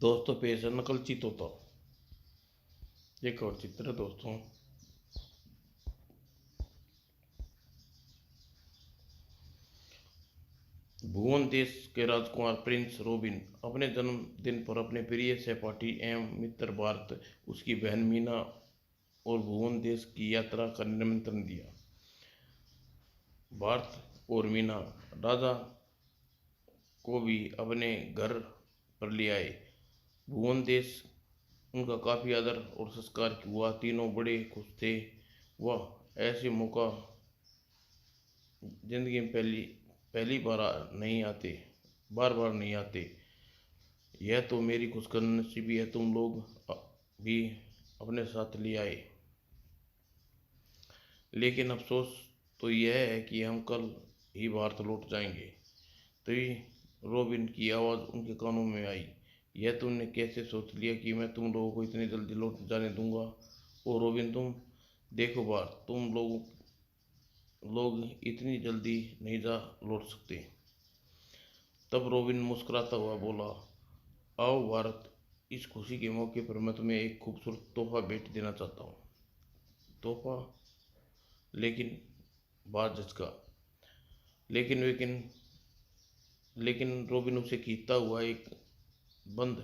दोस्तों पेश है नकलची तोता। एक और चित्र है दोस्तों। भुवन देश के राजकुमार प्रिंस रॉबिन अपने जन्मदिन पर अपने प्रिय सहपाठी एवं मित्र भारत, उसकी बहन मीना और भुवन देश की यात्रा का निमंत्रण दिया। भारत और मीना राजा को भी अपने घर पर ले आए। भुवन देश उनका काफ़ी आदर और संस्कार हुआ। तीनों बड़े खुश थे। वह ऐसे मौका जिंदगी में पहली पहली बार नहीं आते, बार बार नहीं आते। यह तो मेरी खुशनसीबी है, तुम लोग भी अपने साथ ले आए। लेकिन अफसोस तो यह है कि हम कल ही भारत लौट जाएंगे। तभी रॉबिन की आवाज़ उनके कानों में आई। यह तुमने कैसे सोच लिया कि मैं तुम लोगों को इतनी जल्दी लौट जाने दूंगा? ओ रॉबिन, तुम देखो बार, तुम लोग इतनी जल्दी नहीं जा लौट सकते। तब रॉबिन मुस्कुराता हुआ बोला, आओ भारत, इस खुशी के मौके पर मैं तुम्हें एक खूबसूरत तोहफा भेंट देना चाहता हूँ। तोहफा? लेकिन बात झचका। लेकिन लेकिन रॉबिन उसे खींचता हुआ बंद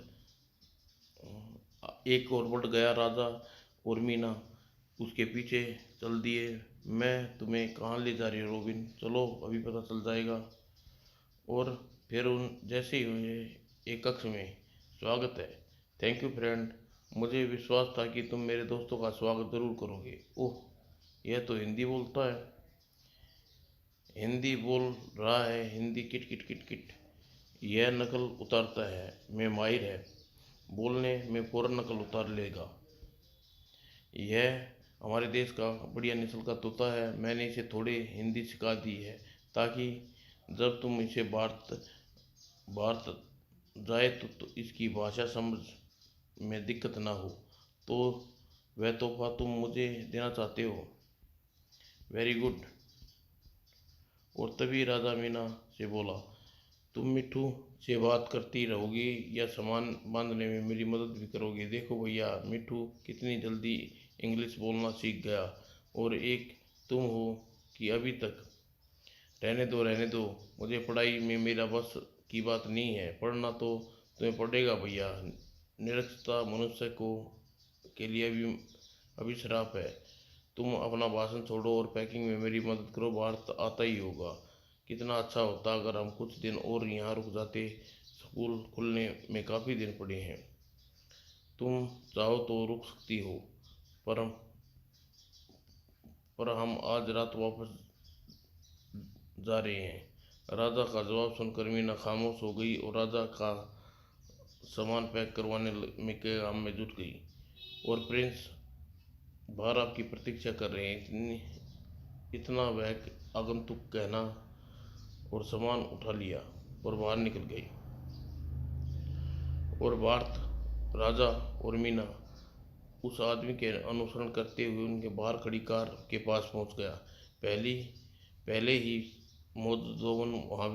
एक और बढ़ गया। राजा और मीना उसके पीछे चल दिए। मैं तुम्हें कहाँ ले जा रही हूँ रॉबिन? चलो अभी पता चल जाएगा। और फिर उन जैसे ही हुए एक कक्ष में, स्वागत है, थैंक यू फ्रेंड, मुझे विश्वास था कि तुम मेरे दोस्तों का स्वागत जरूर करोगे। ओह, यह तो हिंदी बोलता है, हिंदी बोल रहा है, Hindi kit kit kit kit. यह नकल उतारता है, मैं माहिर है, बोलने में फौरन नकल उतार लेगा। यह हमारे देश का बढ़िया नस्ल का तोता है। मैंने इसे थोड़ी हिंदी सिखा दी है ताकि जब तुम इसे भारत भारत जाए तो इसकी भाषा समझ में दिक्कत ना हो। तो वह तोहफा तुम मुझे देना चाहते हो? Very good. और तभी राजा मीना से बोला, तुम मिट्ठू से बात करती रहोगी या सामान बांधने में मेरी मदद भी करोगी? देखो भैया, मिट्ठू कितनी जल्दी इंग्लिश बोलना सीख गया। और एक तुम हो कि अभी तक। रहने दो, मुझे पढ़ाई में मेरा बस की बात नहीं है। पढ़ना तो तुम्हें पड़ेगा भैया। निरक्षरता मनुष्य को के लिए अभी श्राप है। तुम अपना भाषण छोड़ो और पैकिंग में मेरी मदद करो, भारत आता ही होगा। कितना अच्छा होता अगर हम कुछ दिन और यहाँ रुक जाते, स्कूल खुलने में काफ़ी दिन पड़े हैं। तुम चाहो तो रुक सकती हो, पर हम आज रात वापस जा रहे हैं। राजा का जवाब सुनकर मीना खामोश हो गई और राजा का सामान पैक करवाने में के काम में जुट गई। और प्रिंस बाहर आपकी प्रतीक्षा कर रहे हैं। इतना वह आगंतुक कहना और सामान उठा लिया और बाहर निकल गई। और भारत, राजा और मीना उस आदमी के अनुसरण करते हुए उनके बाहर खड़ी कार के पास पहुंच गया। पहले ही मोजोवन वहाँ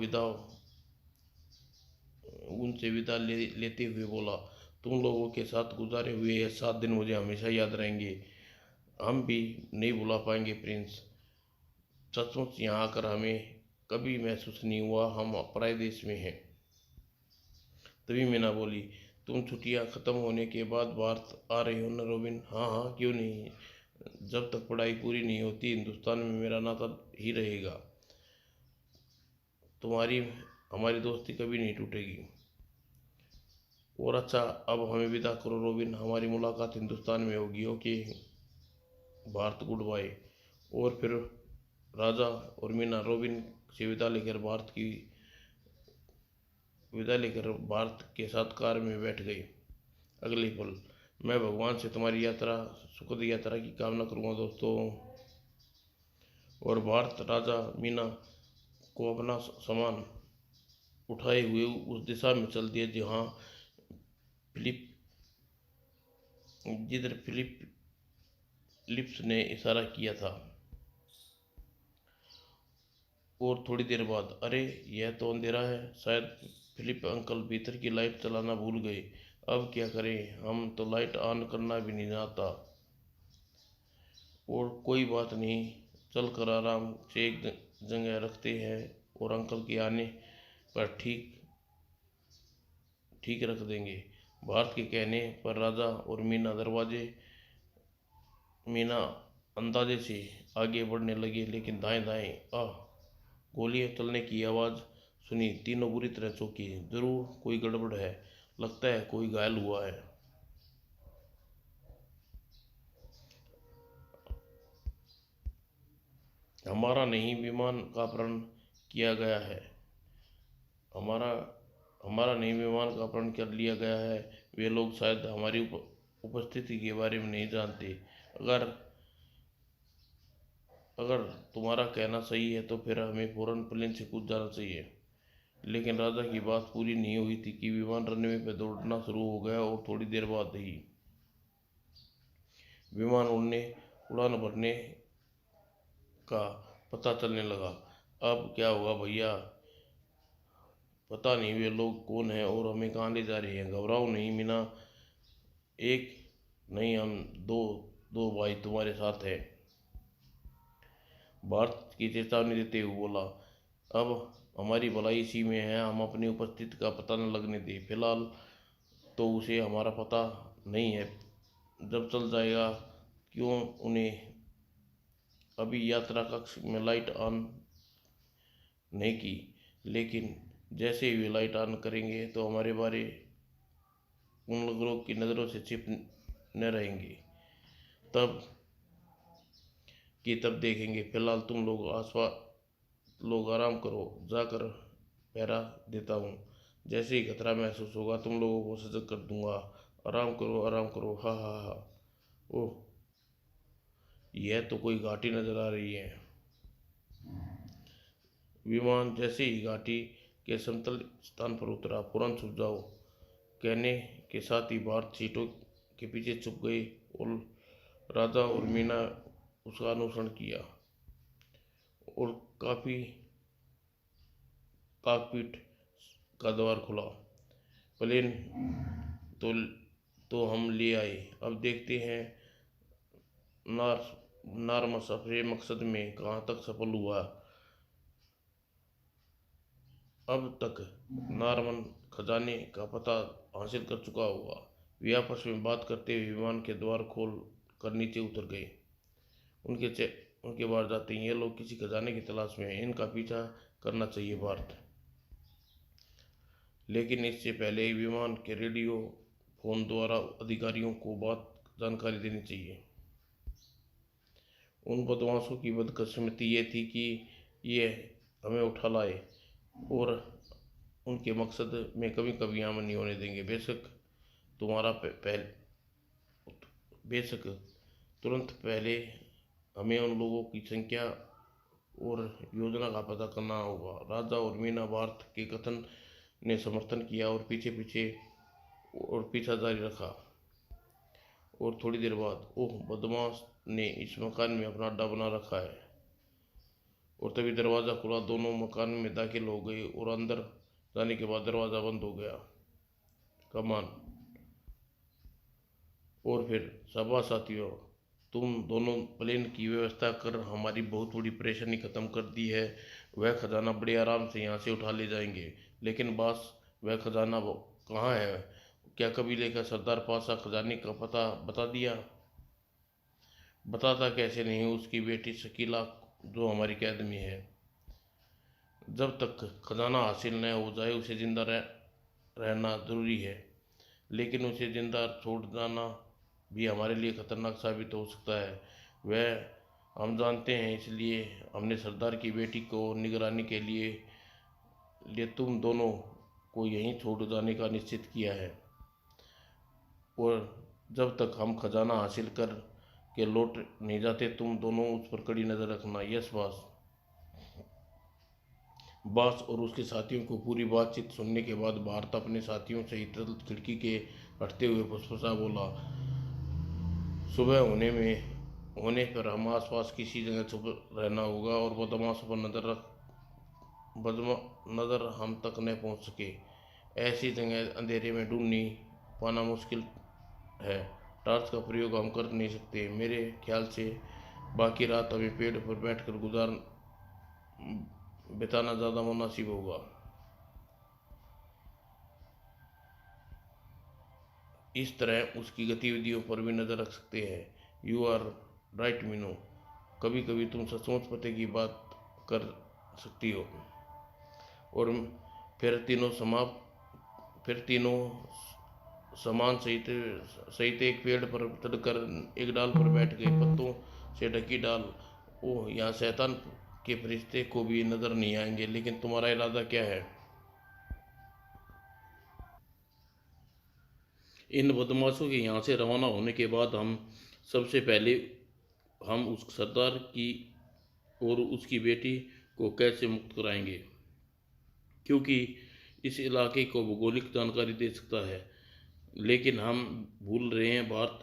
उनसे विदा लेते हुए बोला, तुम लोगों के साथ गुजारे हुए ये 7 दिन मुझे हमेशा याद रहेंगे। हम भी नहीं भुला पाएंगे प्रिंस। सचमुच यहाँ आकर हमें कभी महसूस नहीं हुआ हम पराए देश में हैं। तभी मीना बोली, तुम छुट्टियाँ ख़त्म होने के बाद भारत आ रही हो न रोबिन? हाँ हाँ, क्यों नहीं। जब तक पढ़ाई पूरी नहीं होती हिंदुस्तान में मेरा नाता ही रहेगा। तुम्हारी हमारी दोस्ती कभी नहीं टूटेगी। और अच्छा, अब हमें विदा करो रोबिन, हमारी मुलाकात हिंदुस्तान में होगी। Okay Bharat, good bye. और फिर राजा और मीना रोबिन से विदा लेकर भारत के साथ कार में बैठ गए। अगले पल, मैं भगवान से तुम्हारी यात्रा सुखद यात्रा की कामना करूँगा दोस्तों। और भारत राजा मीना को अपना सामान उठाए हुए उस दिशा में चल दिया फिलिप जिधर फिलिप्स ने इशारा किया था। और थोड़ी देर बाद, अरे यह तो अंधेरा है, शायद फिलिप अंकल भीतर की लाइट चलाना भूल गए। अब क्या करें, हम तो लाइट ऑन करना भी नहीं आता। और कोई बात नहीं, चल कर आराम से एक जगह रखते हैं और अंकल के आने पर ठीक ठीक रख देंगे। भारत के कहने पर राजा और मीना अंदाजे से आगे बढ़ने लगे, लेकिन दाएं दाएं गोलियां चलने की आवाज़ सुनी। तीनों बुरी तरह चौंके। जरूर कोई गड़बड़ है, लगता है कोई घायल हुआ है। हमारा नहीं, विमान का अपहरण किया गया है। हमारा हमारा नहीं, विमान का अपहरण कर लिया गया है। वे लोग शायद हमारी उपस्थिति के बारे में नहीं जानते। अगर अगर तुम्हारा कहना सही है तो फिर हमें फौरन प्लेन से कूद जाना चाहिए। लेकिन राजा की बात पूरी नहीं हुई थी कि विमान रनवे पर दौड़ना शुरू हो गया और थोड़ी देर बाद ही विमान उड़ान भरने का पता चलने लगा। अब क्या होगा भैया, पता नहीं वे लोग कौन हैं और हमें कहाँ ले जा रहे हैं। घबराओ नहीं मीना, एक नहीं हम दो दो भाई तुम्हारे साथ है, भारत की चेतावनी देते हुए बोला। अब हमारी भलाई इसी में है, हम अपनी उपस्थिति का पता न लगने दें। फिलहाल तो उसे हमारा पता नहीं है, जब चल जाएगा। क्यों उन्हें अभी यात्रा कक्ष में लाइट ऑन नहीं की, लेकिन जैसे ही वे लाइट ऑन करेंगे तो हमारे बारे उन लोगों की नज़रों से छिप न रहेंगे। तब तब देखेंगे। फिलहाल तुम लोग आराम करो, जाकर पहरा देता हूँ। जैसे ही खतरा महसूस होगा तुम लोगों को सजग कर दूंगा। आराम करो, आराम करो। हा हा हा। ओह, यह तो कोई घाटी नजर आ रही है। विमान जैसे ही घाटी के समतल स्थान पर उतरा, फौरन छुप जाओ कहने के साथ ही भारत सीटों के पीछे छुप गई और राजा और मीना उसका अनुसरण किया। और काफी कॉकपिट का द्वार खुला। प्लेन तो हम ले आए। अब देखते हैं नार नारमस अपने मकसद में कहाँ तक सफल हुआ। अब तक नारमन खजाने का पता हासिल कर चुका होगा। वे आपस में बात करते हुए विमान के द्वार खोल कर नीचे उतर गए। उनके बाहर जाते ही ये लोग किसी खजाने की तलाश में हैं, इनका पीछा करना चाहिए भारत। लेकिन इससे पहले विमान के रेडियो फोन द्वारा अधिकारियों को बात जानकारी देनी चाहिए। उन बदमाशों की बदकिस्मती ये थी कि ये हमें उठा लाए और उनके मकसद में कभी कभी हम नहीं होने देंगे। तुम्हारा बेशक तुरंत पहले हमें उन लोगों की संख्या और योजना का पता करना होगा। राजा और मीना भारत के कथन ने समर्थन किया और पीछा जारी रखा। और थोड़ी देर बाद ओह, बदमाश ने इस मकान में अपना अड्डा बना रखा है। और तभी दरवाज़ा खुला, दोनों मकान में दाखिल हो गए और अंदर जाने के बाद दरवाज़ा बंद हो गया। कमान। और फिर शाबाश साथियों, तुम दोनों प्लेन की व्यवस्था कर हमारी बहुत बड़ी परेशानी ख़त्म कर दी है। वह खजाना बड़े आराम से यहाँ से उठा ले जाएंगे। लेकिन बॉस, वह खजाना कहाँ है? क्या कबीले का सरदार पासा खजाने का पता बता दिया? बताता कैसे नहीं, उसकी बेटी शकीला जो हमारी कैद में है। जब तक खजाना हासिल न हो जाए उसे जिंदा रहना जरूरी है। लेकिन उसे जिंदा छोड़ जाना भी हमारे लिए खतरनाक साबित हो सकता है। वह हम जानते हैं, इसलिए हमने सरदार की बेटी को निगरानी के लिए तुम दोनों को यहीं छोड़ जाने का निश्चित किया है। और जब तक हम खजाना हासिल कर के लौट नहीं जाते तुम दोनों उस पर कड़ी नज़र रखना। Yes boss. बॉस और उसके साथियों को पूरी बातचीत सुनने के बाद भारत अपने साथियों सहित खिड़की के हटते हुए फुसफुसा बोला, सुबह होने पर हम आसपास किसी जगह छुप रहना होगा और बदमाशों पर नज़र हम तक न पहुंच सके, ऐसी जगह अंधेरे में ढूंढनी पाना मुश्किल है। टॉर्च का प्रयोग हम कर नहीं सकते। मेरे ख्याल से बाकी रात हमें पेड़ पर बैठकर बिताना ज़्यादा मुनासिब होगा। इस तरह उसकी गतिविधियों पर भी नज़र रख सकते हैं। यू आर राइट मीनू, कभी कभी तुम सचमुच पते की बात कर सकती हो। और फिर तीनों सामान सहित एक पेड़ पर चढ़कर एक डाल पर बैठ गए। पत्तों से ढकी डाल। ओह, यहाँ शैतान के फरिश्ते को भी नजर नहीं आएंगे। लेकिन तुम्हारा इरादा क्या है? इन बदमाशों के यहाँ से रवाना होने के बाद सबसे पहले हम उस सरदार की और उसकी बेटी को कैसे मुक्त कराएंगे, क्योंकि इस इलाके को भौगोलिक जानकारी दे सकता है। लेकिन हम भूल रहे हैं, भारत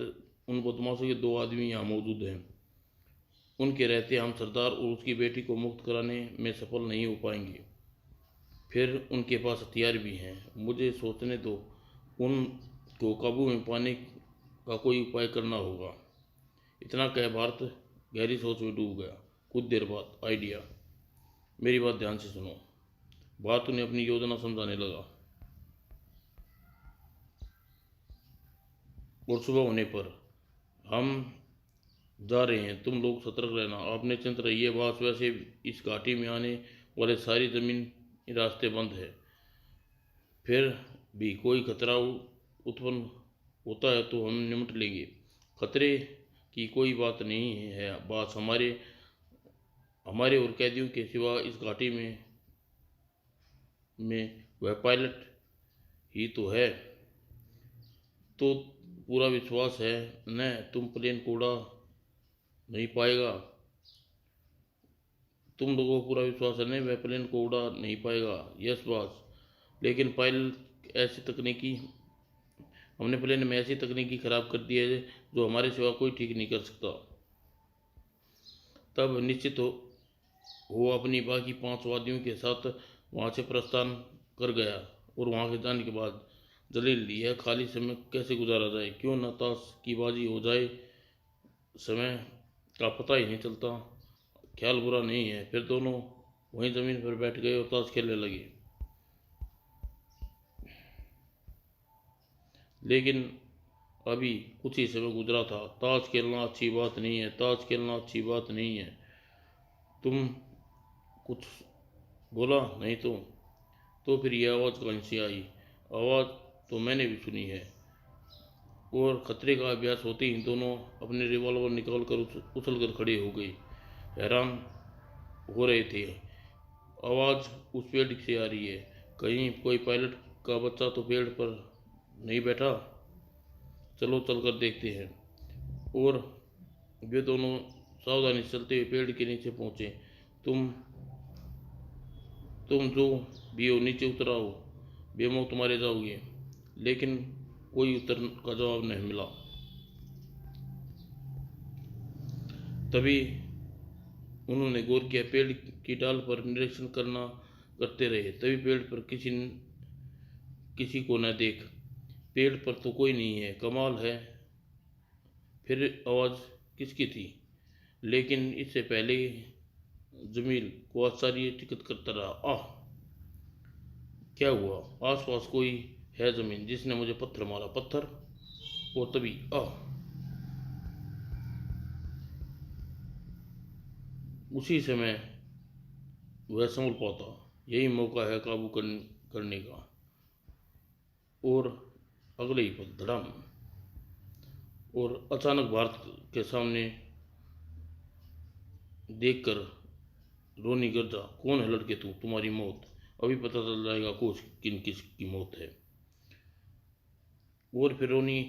उन बदमाशों के 2 आदमी यहाँ मौजूद हैं। उनके रहते हम सरदार और उसकी बेटी को मुक्त कराने में सफल नहीं हो पाएंगे। फिर उनके पास हथियार भी हैं। मुझे सोचने दो, उनको काबू में पाने का कोई उपाय करना होगा। इतना कह भारत गहरी सोच में डूब गया। कुछ देर बाद आइडिया। मेरी बात ध्यान से सुनो। भारत उन्हें अपनी योजना समझाने लगा। और सुबह होने पर, हम जा रहे हैं, तुम लोग सतर्क रहना, आप निश्चिंत रहिए। बस वैसे इस घाटी में आने वाले सारी जमीन रास्ते बंद है। फिर भी कोई खतरा उत्पन्न होता है तो हम निपट लेंगे। खतरे की कोई बात नहीं है, बस हमारे और कैदियों के सिवा इस घाटी में वह पायलट ही तो है। तो पूरा विश्वास है न? तुम प्लेन को उड़ा नहीं पाएगा। तुम लोगों को पूरा विश्वास है न? वह प्लेन को उड़ा नहीं पाएगा। Yes boss. लेकिन पायलट ऐसी तकनीकी हमने प्लेन में ऐसी तकनीकी खराब कर दी है जो हमारे सिवा कोई ठीक नहीं कर सकता। तब निश्चित हो अपनी बाकी 5 वादियों के साथ वहाँ से प्रस्थान कर गया। और वहाँ के जाने के बाद जलील, यह खाली समय कैसे गुजारा जाए? क्यों न ताश की बाजी हो जाए? समय का पता ही नहीं चलता। ख्याल बुरा नहीं है। फिर दोनों वहीं ज़मीन पर बैठ गए और ताश खेलने लगे। लेकिन अभी कुछ ही समय गुजरा था। ताश खेलना अच्छी बात नहीं है, ताश खेलना अच्छी बात नहीं है। तुम कुछ बोला नहीं तो फिर यह आवाज़ कहाँ से आई? आवाज़ तो मैंने भी सुनी है। और खतरे का अभ्यास होते ही दोनों अपने रिवॉल्वर निकाल कर उछल कर खड़े हो गए। हैरान हो रहे थे। आवाज़ उस पेड़ से आ रही है। कहीं कोई पायलट का बच्चा तो पेड़ पर नहीं बैठा? चलो चल कर देखते हैं। और वे दोनों सावधानी से चलते हुए पेड़ के नीचे पहुंचे। तुम जो भी हो नीचे उतर आओ, बेमौत मारे जाओगे। लेकिन कोई उत्तर का जवाब नहीं मिला। तभी उन्होंने गौर किया। पेड़ की डाल पर निरीक्षण करते रहे। तभी पेड़ पर किसी को न देख। पेड़ पर तो कोई नहीं है। कमाल है। फिर आवाज़ किसकी थी? लेकिन इससे पहले जमील को आश्चर्यचकित करता रहा। आह, क्या हुआ? आसपास कोई है जमीन जिसने मुझे पत्थर मारा? पत्थर? और तभी आह, उसी समय वह संभल पाता। यही मौका है काबू करने का। और अगले ही पल धड़ाम। और अचानक भारत के सामने देखकर रोनी गर्जा। कौन है लड़के तू? तुम्हारी मौत अभी पता चल जाएगा किसकी मौत है। और फिर रोनी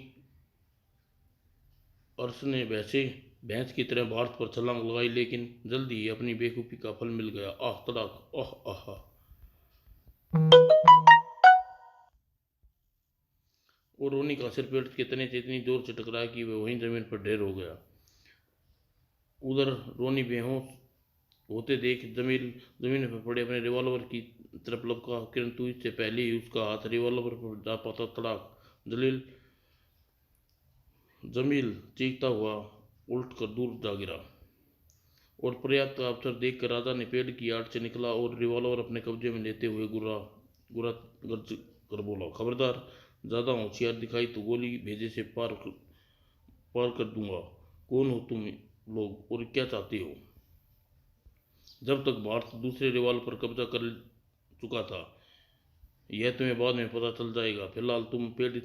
अर्श ने वैसे भैंस की तरह भारत पर छलांग लगाई। लेकिन जल्दी ही अपनी बेवकूफ़ी का फल मिल गया। आह तड़ाक, आह आह। और रोनी का सिर पेड़ के तने से इतनी जोर से टकराया कि वह वहीं जमीन पर ढेर हो गया। उधर रोनी बेहोश होते देख जमीन पर पड़े अपने रिवॉल्वर की तरफ लपका। किंतु इससे पहले ही उसका हाथ रिवॉल्वर पर जा पाता। तड़ाक, जमील चीखता हुआ उलटकर दूर जा गिरा और पर्याप्त अवसर देखकर राजा ने पेड़ की आड़ से निकला और रिवॉल्वर अपने कब्जे में लेते हुए गुर्रा गुर्रा गर्ज कर बोला, खबरदार, ज़्यादा होशियार दिखाई तो गोली भेजे से पार कर दूंगा। कौन हो तुम लोग और क्या चाहते हो? जब तक भारत दूसरे रिवॉल्वर पर कब्जा कर चुका था, यह तुम्हें बाद में पता चल जाएगा। फिलहाल तुम पेड़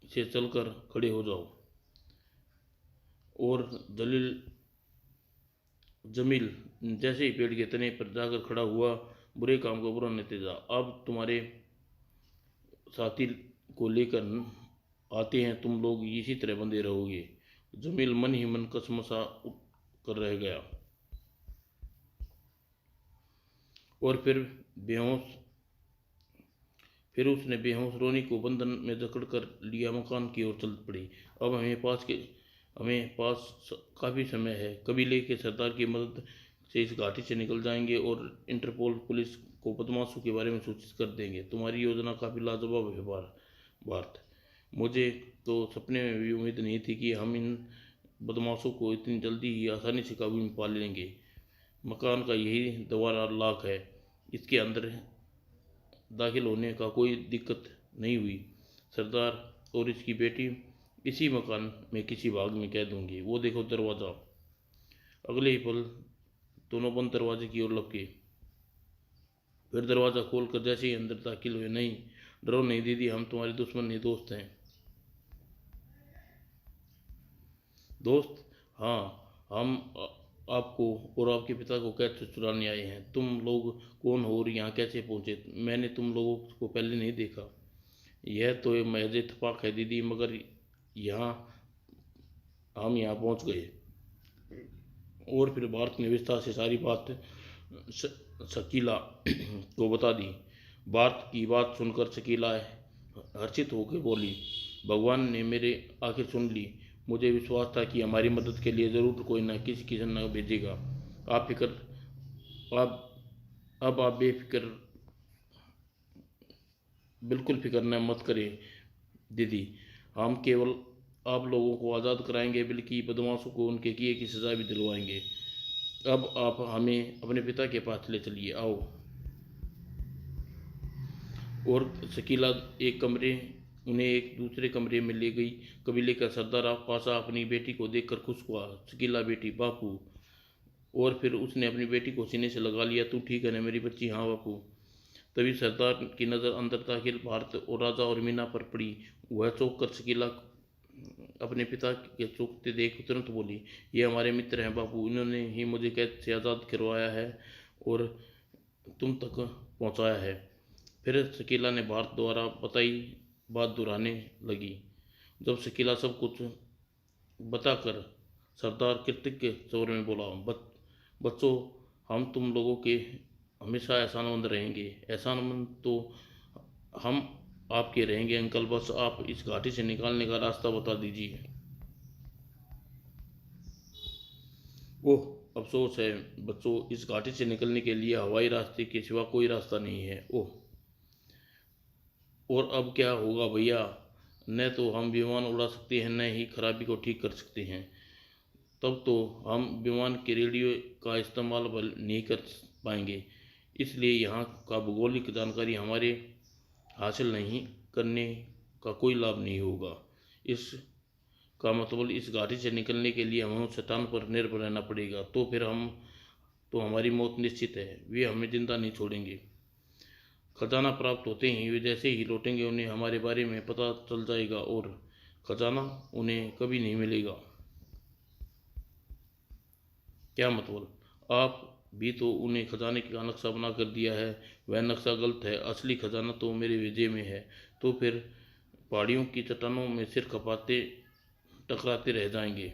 से चलकर खड़े हो जाओ। और जमील जैसे ही पेड़ के तने पर जाकर खड़ा हुआ, बुरे काम का बुरा नतीजा। अब तुम्हारे साथी को लेकर आते हैं, तुम लोग इसी तरह बंधे रहोगे। जमील मन ही मन कसमसा कर रह गया और फिर उसने बेहोश रोनी को बंधन में जकड़ कर लिया, मकान की ओर चल पड़ी। अब हमें पास काफ़ी समय है। कबीले के सरदार की मदद से इस घाटी से निकल जाएंगे और इंटरपोल पुलिस को बदमाशों के बारे में सूचित कर देंगे। तुम्हारी योजना काफ़ी लाजवाब है भारत। मुझे तो सपने में भी उम्मीद नहीं थी कि हम इन बदमाशों को इतनी जल्दी ही आसानी से काबू में पा लेंगे। मकान का यही दरवाज़ा लॉक है, इसके अंदर दाखिल होने का कोई दिक्कत नहीं हुई। सरदार और इसकी बेटी इसी मकान में किसी भाग में कैद होंगी। वो देखो दरवाज़ा। अगले ही पल दोनों बंद दरवाजे की ओर लपके। फिर दरवाज़ा खोलकर जैसे ही अंदर दाखिल हुए, नहीं, डरो नहीं दीदी, हम तुम्हारे दुश्मन नहीं, दोस्त हैं। दोस्त? हाँ, हम आपको और आपके पिता को कैद से छुड़ाने आए हैं। तुम लोग कौन हो और यहाँ कैसे पहुँचे? मैंने तुम लोगों को पहले नहीं देखा। यह तो महज इत्तेफाक है दीदी, मगर हम यहाँ पहुँच गए। और फिर भारत ने विस्तार से सारी बात शकीला को बता दी। भारत की बात सुनकर शकीला हर्षित होकर बोली, भगवान ने मेरे आखिर सुन ली। मुझे विश्वास था कि हमारी मदद के लिए ज़रूर कोई न किसी किसी न भेजेगा। आप बेफिक्र, बिल्कुल फिक्र न मत करें दीदी। हम केवल आप लोगों को आज़ाद कराएंगे, बल्कि बदमाशों को उनके किए की सज़ा भी दिलवाएंगे। अब आप हमें अपने पिता के पास ले चलिए, आओ। और शकीला उन्हें एक दूसरे कमरे में ले गई। कबीले का सरदार पासा अपनी बेटी को देखकर खुश हुआ। शकीला, बेटी, बापू। और फिर उसने अपनी बेटी को सीने से लगा लिया। तू ठीक है ना मेरी बच्ची? हाँ बापू। तभी सरदार की नज़र अंदर दाखिल भारत और राजा और मीना पर पड़ी। वह चौंक कर शकीला अपने पिता के चौंकते देख तुरंत बोली, ये हमारे मित्र हैं बापू, इन्होंने ही मुझे कैद से आज़ाद करवाया है और तुम तक पहुंचाया है। फिर शकीला ने भारत द्वारा बताई बात दोहराने लगी। जब शकीला सब कुछ बताकर सरदार कृतज्ञ स्वर में बोला, बच्चों, हम तुम लोगों के हमेशा एहसानमंद रहेंगे। एहसानमंद तो हम आपके रहेंगे अंकल, बस आप इस घाटी से निकालने का रास्ता बता दीजिए। ओह, अफसोस है बच्चों, इस घाटी से निकलने के लिए हवाई रास्ते के सिवा कोई रास्ता नहीं है। ओह, और अब क्या होगा भैया? न तो हम विमान उड़ा सकते हैं, न ही खराबी को ठीक कर सकते हैं। तब तो हम विमान के रेडियो का इस्तेमाल नहीं कर पाएंगे। इसलिए यहाँ का भूगोलिक जानकारी हमारे हासिल नहीं करने का कोई लाभ नहीं होगा। इसका मतलब इस घाटी से निकलने के लिए हमें शैतान पर निर्भर रहना पड़ेगा। तो फिर हमारी मौत निश्चित है। वे हमें जिंदा नहीं छोड़ेंगे। खजाना प्राप्त होते ही वे जैसे ही लौटेंगे, उन्हें हमारे बारे में पता चल जाएगा और खजाना उन्हें कभी नहीं मिलेगा। क्या मतलब? आप भी तो उन्हें खजाने का नक्शा बना कर दिया है। वह नक्शा गलत है। असली खजाना तो मेरे भेजे में है। तो फिर पहाड़ियों की चट्टानों में सिर खपाते टकराते रह जाएंगे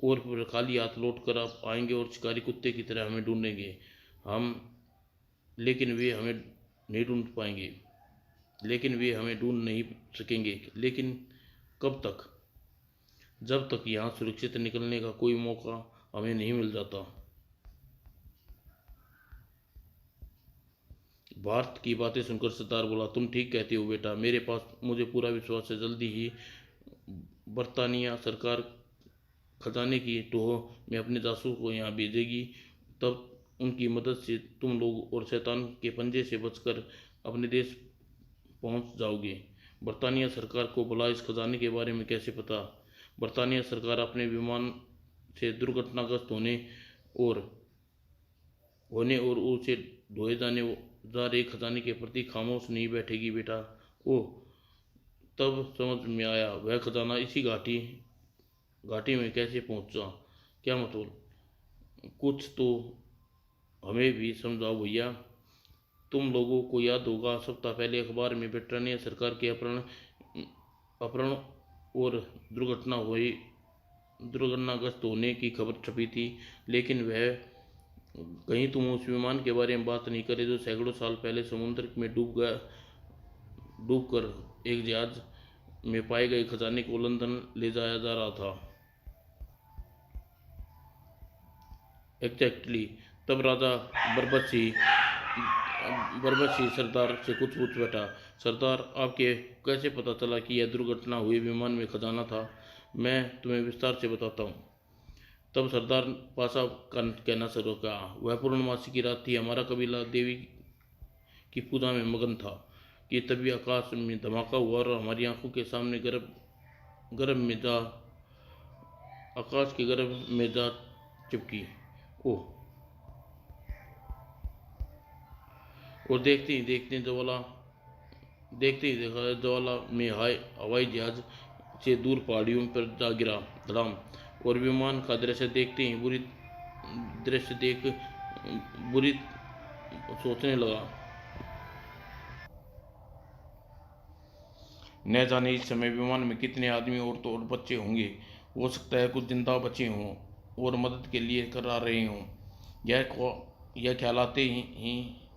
और फिर खाली हाथ लौट कर आप आएंगे और शिकारी कुत्ते की तरह हमें ढूंढेंगे। लेकिन वे हमें नहीं ढूंढ पाएंगे। लेकिन वे हमें ढूंढ नहीं सकेंगे। लेकिन कब तक? जब तक यहाँ सुरक्षित निकलने का कोई मौका हमें नहीं मिल जाता। भारत की बातें सुनकर सरदार बोला, तुम ठीक कहते हो बेटा, मेरे पास मुझे पूरा विश्वास है जल्दी ही बरतानिया सरकार खजाने की टोह में अपने जासूस को यहाँ भेजेगी। तब उनकी मदद से तुम लोग और शैतान के पंजे से बचकर अपने देश पहुंच जाओगे। बरतानिया सरकार को भला इस खजाने के बारे में कैसे पता? बरतानिया सरकार अपने विमान से दुर्घटनाग्रस्त और उसे ढोए जाने जा रहे खजाने के प्रति खामोश नहीं बैठेगी बेटा। ओह, तब समझ में आया वह खजाना इसी घाटी में कैसे पहुंचा। क्या मतलब? कुछ तो हमें भी समझाओ भैया। तुम लोगों को याद होगा सप्ताह पहले अखबार में ब्रिटानिया सरकार के अपहरण और दुर्घटनाग्रस्त होने की खबर छपी थी। लेकिन वह कहीं तुम उस विमान के बारे में बात नहीं करे जो सैकड़ों साल पहले समुद्र में डूबकर एक जहाज में पाए गए खजाने को लंदन ले जाया जा रहा था। एग्जैक्टली। तब राजा बरबस सिंह सरदार से कुछ पूछ बैठा, सरदार आपके कैसे पता चला कि यह दुर्घटना हुई विमान में खजाना था? मैं तुम्हें विस्तार से बताता हूँ। तब सरदार पासा का कहना शुरू कहा, वह पूर्णमासी की रात थी। हमारा कबीला देवी की पूजा में मगन था कि तभी आकाश में धमाका हुआ और हमारी आंखों के सामने आकाश के गर्भ में जा चिपकी। ओह, और देखते ही देखा ज्वाला में हवाई जहाज से दूर पहाड़ियों पर जा गिरा धड़ाम। और विमान का दृश्य देखते ही बुरी सोचने लगा। न जाने इस समय विमान में कितने आदमी, औरतें और बच्चे होंगे। हो सकता है कुछ जिंदा बचे हों और मदद के लिए कर आ रहे हों। यह ख्याल आते ही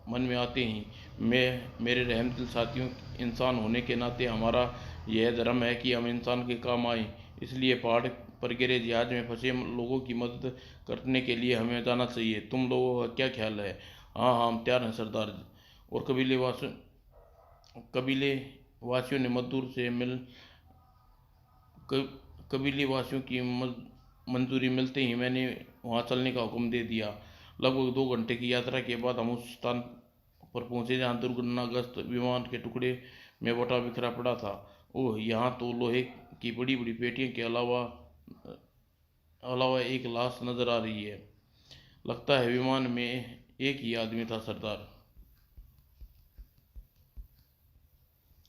मन में आते ही मेरे रहमदिल साथियों, इंसान होने के नाते हमारा यह धर्म है कि हम इंसान के काम आए। इसलिए पहाड़ पर गिरे जहाज में फंसे लोगों की मदद करने के लिए हमें जाना चाहिए। तुम लोगों का क्या ख्याल है? हाँ, हम तैयार हैं सरदार। और कबीले वासियों की मंजूरी मिलते ही मैंने वहां चलने का हुक्म दे दिया। लगभग 2 घंटे की यात्रा के बाद हम उस स्थान पर पहुंचे जहां दुर्घटनाग्रस्त विमान के टुकड़े में बटा बिखरा पड़ा था। ओह, यहाँ तो लोहे की बड़ी बड़ी पेटियों के अलावा एक लाश नजर आ रही है। लगता है विमान में एक ही आदमी था सरदार।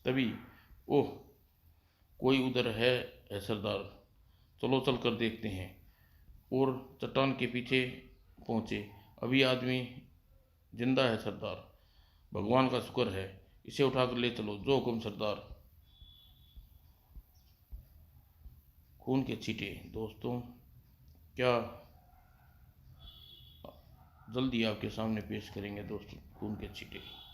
तभी, ओह, कोई उधर है सरदार, चलो चल कर देखते हैं। और चट्टान के पीछे पहुंचे। अभी आदमी जिंदा है सरदार, भगवान का शुक्र है। इसे उठाकर ले चलो। जो हुक्म सरदार। खून के छींटे दोस्तों, क्या जल्दी आपके सामने पेश करेंगे दोस्तों खून के छींटे।